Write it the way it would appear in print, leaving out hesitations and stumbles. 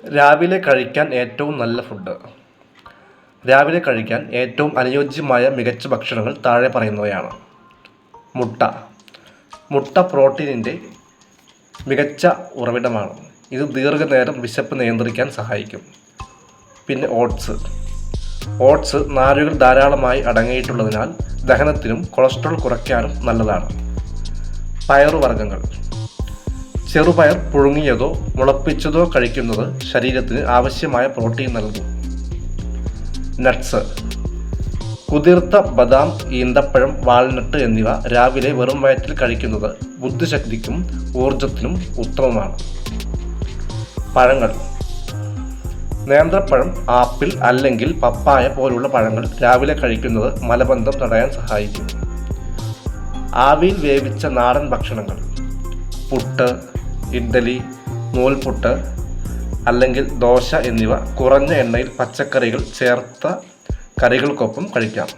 രാവിലെ കഴിക്കാൻ ഏറ്റവും നല്ല ഫുഡ്. രാവിലെ കഴിക്കാൻ ഏറ്റവും അനുയോജ്യമായ മികച്ച ഭക്ഷണങ്ങൾ താഴെ പറയുന്നവയാണ്. മുട്ട. മുട്ട പ്രോട്ടീനിൻ്റെ മികച്ച ഉറവിടമാണ്. ഇത് ദീർഘനേരം വിശപ്പ് നിയന്ത്രിക്കാൻ സഹായിക്കും. പിന്നെ ഓട്സ് നാരുകൾ ധാരാളമായി അടങ്ങിയിട്ടുള്ളതിനാൽ ദഹനത്തിനും കൊളസ്ട്രോൾ കുറയ്ക്കാനും നല്ലതാണ്. പയറുവർഗ്ഗങ്ങൾ. ചെറുപയർ പുഴുങ്ങിയതോ മുളപ്പിച്ചതോ കഴിക്കുന്നത് ശരീരത്തിന് ആവശ്യമായ പ്രോട്ടീൻ നൽകും. നട്ട്സ്. കുതിർത്ത ബദാം, ഈന്തപ്പഴം, വാൾനട്ട് എന്നിവ രാവിലെ വെറും വയറ്റിൽ കഴിക്കുന്നത് ബുദ്ധിശക്തിക്കും ഊർജത്തിനും ഉത്തമമാണ്. പഴങ്ങൾ. നേന്ത്രപ്പഴം, ആപ്പിൾ അല്ലെങ്കിൽ പപ്പായ പോലുള്ള പഴങ്ങൾ രാവിലെ കഴിക്കുന്നത് മലബന്ധം തടയാൻ സഹായിക്കും. ആവിയിൽ വേവിച്ച നാടൻ ഭക്ഷണങ്ങൾ. പുട്ട്, ഇഡ്ഡലി, നൂൽപുട്ട് അല്ലെങ്കിൽ ദോശ എന്നിവ കുറഞ്ഞ എണ്ണയിൽ പച്ചക്കറികൾ ചേർത്ത കറികൾക്കൊപ്പം കഴിക്കാം.